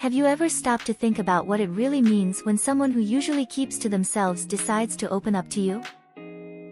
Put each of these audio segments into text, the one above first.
Have you ever stopped to think about what it really means when someone who usually keeps to themselves decides to open up to you?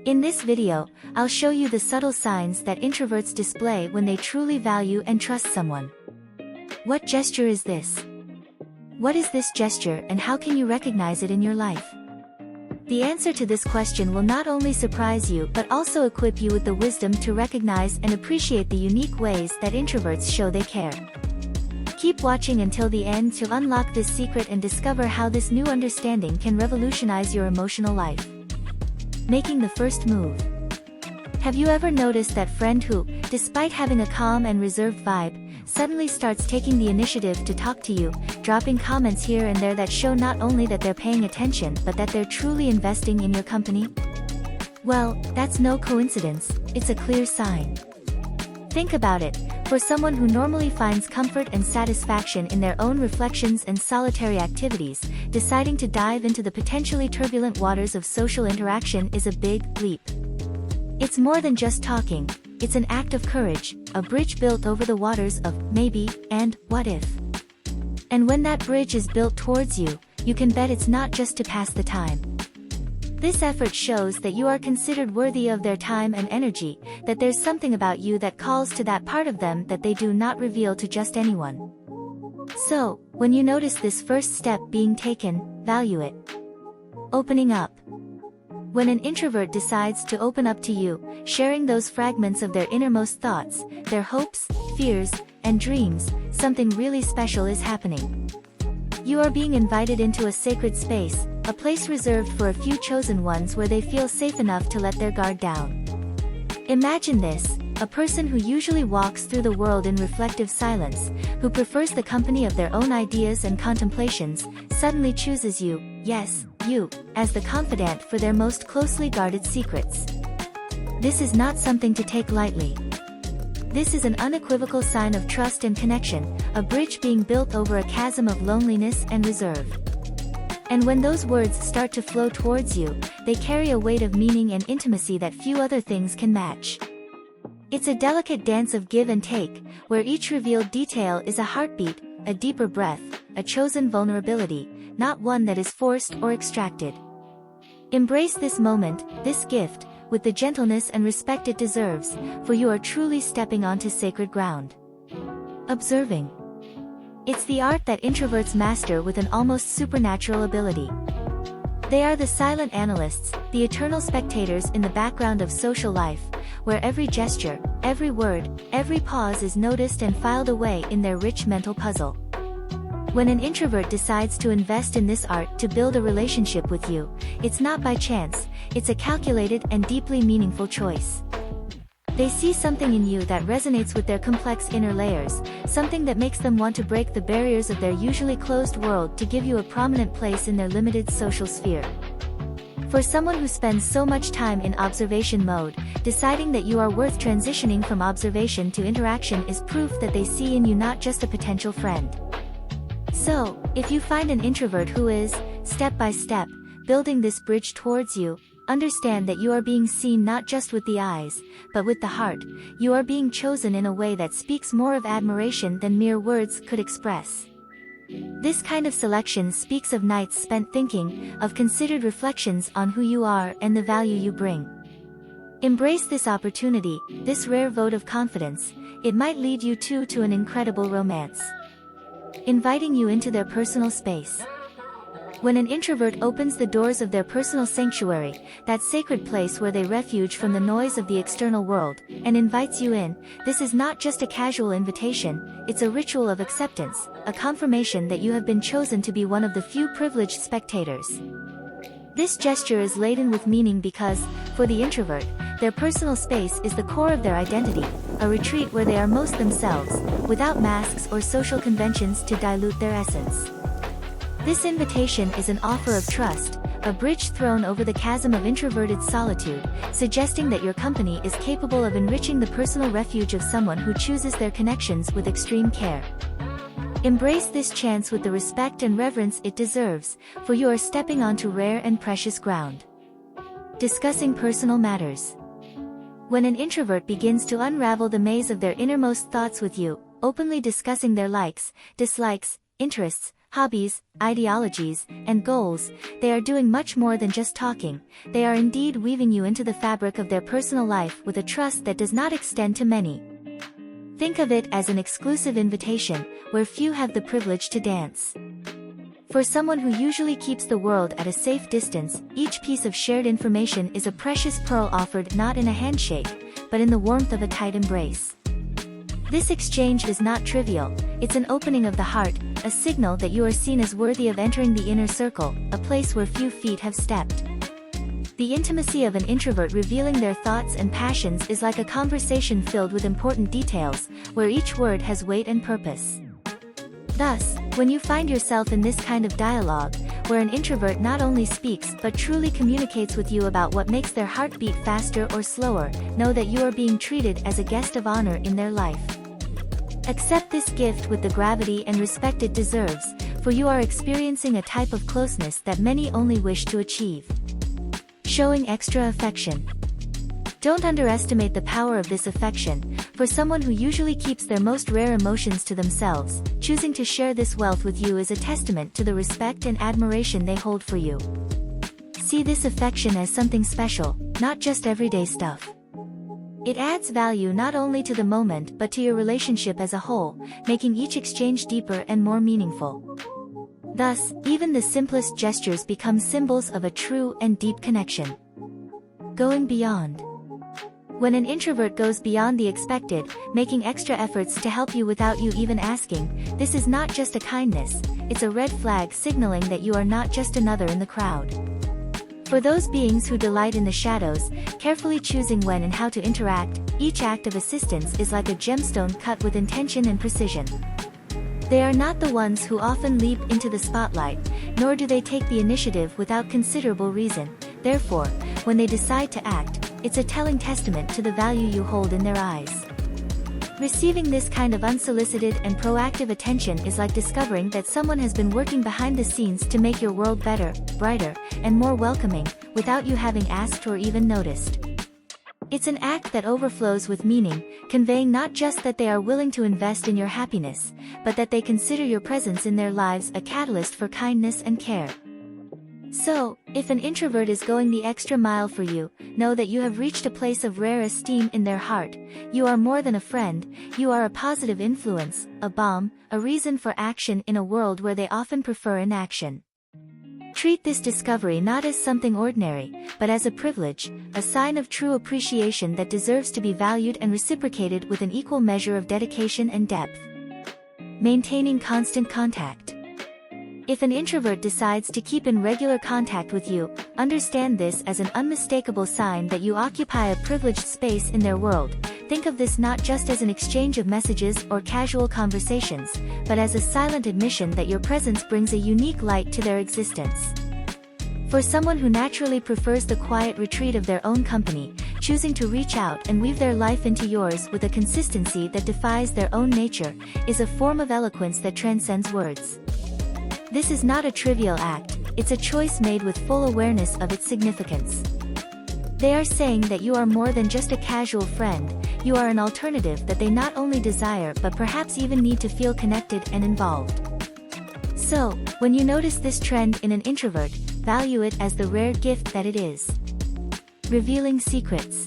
In this video, I'll show you the subtle signs that introverts display when they truly value and trust someone. What gesture is this? What is this gesture and how can you recognize it in your life? The answer to this question will not only surprise you but also equip you with the wisdom to recognize and appreciate the unique ways that introverts show they care. Keep watching until the end to unlock this secret and discover how this new understanding can revolutionize your emotional life. Making the first move. Have you ever noticed that friend who, despite having a calm and reserved vibe, suddenly starts taking the initiative to talk to you, dropping comments here and there that show not only that they're paying attention but that they're truly investing in your company? Well, that's no coincidence, it's a clear sign. Think about it, for someone who normally finds comfort and satisfaction in their own reflections and solitary activities, deciding to dive into the potentially turbulent waters of social interaction is a big leap. It's more than just talking, it's an act of courage, a bridge built over the waters of maybe and what if. And when that bridge is built towards you, you can bet it's not just to pass the time. This effort shows that you are considered worthy of their time and energy, that there's something about you that calls to that part of them that they do not reveal to just anyone. So, when you notice this first step being taken, value it. Opening up. When an introvert decides to open up to you, sharing those fragments of their innermost thoughts, their hopes, fears, and dreams, something really special is happening. You are being invited into a sacred space, a place reserved for a few chosen ones where they feel safe enough to let their guard down. Imagine this, a person who usually walks through the world in reflective silence, who prefers the company of their own ideas and contemplations, suddenly chooses you, yes, you, as the confidant for their most closely guarded secrets. This is not something to take lightly. This is an unequivocal sign of trust and connection, a bridge being built over a chasm of loneliness and reserve. And when those words start to flow towards you, they carry a weight of meaning and intimacy that few other things can match. It's a delicate dance of give and take, where each revealed detail is a heartbeat, a deeper breath, a chosen vulnerability, not one that is forced or extracted. Embrace this moment, this gift, with the gentleness and respect it deserves, for you are truly stepping onto sacred ground. Observing. It's the art that introverts master with an almost supernatural ability. They are the silent analysts, the eternal spectators in the background of social life, where every gesture, every word, every pause is noticed and filed away in their rich mental puzzle. When an introvert decides to invest in this art to build a relationship with you, it's not by chance, it's a calculated and deeply meaningful choice. They see something in you that resonates with their complex inner layers, something that makes them want to break the barriers of their usually closed world to give you a prominent place in their limited social sphere. For someone who spends so much time in observation mode, deciding that you are worth transitioning from observation to interaction is proof that they see in you not just a potential friend. So, if you find an introvert who is, step by step, building this bridge towards you, understand that you are being seen not just with the eyes, but with the heart. You are being chosen in a way that speaks more of admiration than mere words could express. This kind of selection speaks of nights spent thinking, of considered reflections on who you are and the value you bring. Embrace this opportunity, this rare vote of confidence. It might lead you to an incredible romance. Inviting you into their personal space. When an introvert opens the doors of their personal sanctuary, that sacred place where they refuge from the noise of the external world, and invites you in, this is not just a casual invitation, it's a ritual of acceptance, a confirmation that you have been chosen to be one of the few privileged spectators. This gesture is laden with meaning because, for the introvert, their personal space is the core of their identity, a retreat where they are most themselves, without masks or social conventions to dilute their essence. This invitation is an offer of trust, a bridge thrown over the chasm of introverted solitude, suggesting that your company is capable of enriching the personal refuge of someone who chooses their connections with extreme care. Embrace this chance with the respect and reverence it deserves, for you are stepping onto rare and precious ground. Discussing personal matters. When an introvert begins to unravel the maze of their innermost thoughts with you, openly discussing their likes, dislikes, interests, hobbies, ideologies, and goals, they are doing much more than just talking. They are indeed weaving you into the fabric of their personal life with a trust that does not extend to many. Think of it as an exclusive invitation, where few have the privilege to dance. For someone who usually keeps the world at a safe distance, each piece of shared information is a precious pearl offered not in a handshake, but in the warmth of a tight embrace. This exchange is not trivial, it's an opening of the heart, a signal that you are seen as worthy of entering the inner circle, a place where few feet have stepped. The intimacy of an introvert revealing their thoughts and passions is like a conversation filled with important details, where each word has weight and purpose. Thus, when you find yourself in this kind of dialogue, where an introvert not only speaks but truly communicates with you about what makes their heart beat faster or slower, know that you are being treated as a guest of honor in their life. Accept this gift with the gravity and respect it deserves, for you are experiencing a type of closeness that many only wish to achieve. Showing extra affection. Don't underestimate the power of this affection. For someone who usually keeps their most rare emotions to themselves, choosing to share this wealth with you is a testament to the respect and admiration they hold for you. See this affection as something special, not just everyday stuff. It adds value not only to the moment but to your relationship as a whole, making each exchange deeper and more meaningful. Thus, even the simplest gestures become symbols of a true and deep connection. Going beyond. When an introvert goes beyond the expected, making extra efforts to help you without you even asking, this is not just a kindness, it's a red flag signaling that you are not just another in the crowd. For those beings who delight in the shadows, carefully choosing when and how to interact, each act of assistance is like a gemstone cut with intention and precision. They are not the ones who often leap into the spotlight, nor do they take the initiative without considerable reason. Therefore, when they decide to act, it's a telling testament to the value you hold in their eyes. Receiving this kind of unsolicited and proactive attention is like discovering that someone has been working behind the scenes to make your world better, brighter, and more welcoming, without you having asked or even noticed. It's an act that overflows with meaning, conveying not just that they are willing to invest in your happiness, but that they consider your presence in their lives a catalyst for kindness and care. So, if an introvert is going the extra mile for you, know that you have reached a place of rare esteem in their heart. You are more than a friend, you are a positive influence, a balm, a reason for action in a world where they often prefer inaction. Treat this discovery not as something ordinary, but as a privilege, a sign of true appreciation that deserves to be valued and reciprocated with an equal measure of dedication and depth. Maintaining constant contact. If an introvert decides to keep in regular contact with you, understand this as an unmistakable sign that you occupy a privileged space in their world. Think of this not just as an exchange of messages or casual conversations, but as a silent admission that your presence brings a unique light to their existence. For someone who naturally prefers the quiet retreat of their own company, choosing to reach out and weave their life into yours with a consistency that defies their own nature, is a form of eloquence that transcends words. This is not a trivial act, it's a choice made with full awareness of its significance. They are saying that you are more than just a casual friend, you are an alternative that they not only desire but perhaps even need to feel connected and involved. So, when you notice this trend in an introvert, value it as the rare gift that it is. Revealing secrets.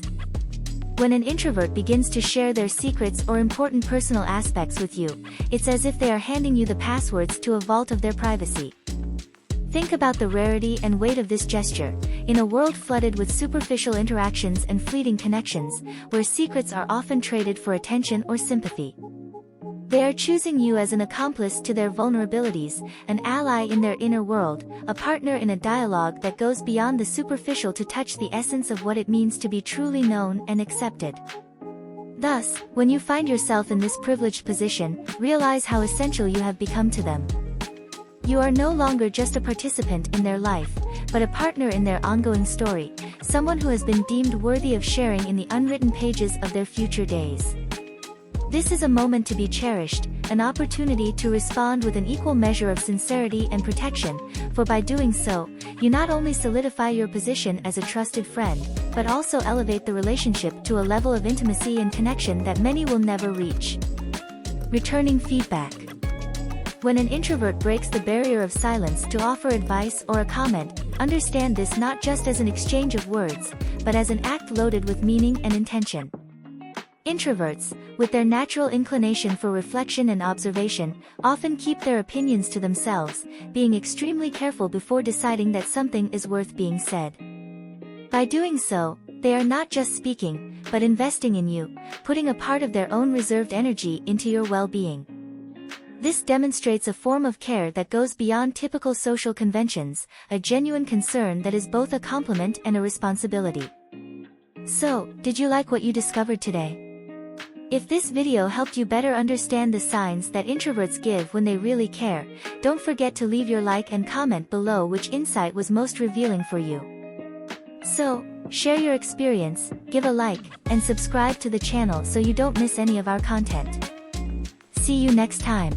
When an introvert begins to share their secrets or important personal aspects with you, it's as if they are handing you the passwords to a vault of their privacy. Think about the rarity and weight of this gesture. In a world flooded with superficial interactions and fleeting connections, where secrets are often traded for attention or sympathy. They are choosing you as an accomplice to their vulnerabilities, an ally in their inner world, a partner in a dialogue that goes beyond the superficial to touch the essence of what it means to be truly known and accepted. Thus, when you find yourself in this privileged position, realize how essential you have become to them. You are no longer just a participant in their life, but a partner in their ongoing story, someone who has been deemed worthy of sharing in the unwritten pages of their future days. This is a moment to be cherished, an opportunity to respond with an equal measure of sincerity and protection, for by doing so, you not only solidify your position as a trusted friend, but also elevate the relationship to a level of intimacy and connection that many will never reach. Returning feedback. When an introvert breaks the barrier of silence to offer advice or a comment, understand this not just as an exchange of words, but as an act loaded with meaning and intention. Introverts, with their natural inclination for reflection and observation, often keep their opinions to themselves, being extremely careful before deciding that something is worth being said. By doing so, they are not just speaking, but investing in you, putting a part of their own reserved energy into your well-being. This demonstrates a form of care that goes beyond typical social conventions, a genuine concern that is both a compliment and a responsibility. So, did you like what you discovered today? If this video helped you better understand the signs that introverts give when they really care, don't forget to leave your like and comment below which insight was most revealing for you. So, share your experience, give a like, and subscribe to the channel so you don't miss any of our content. See you next time.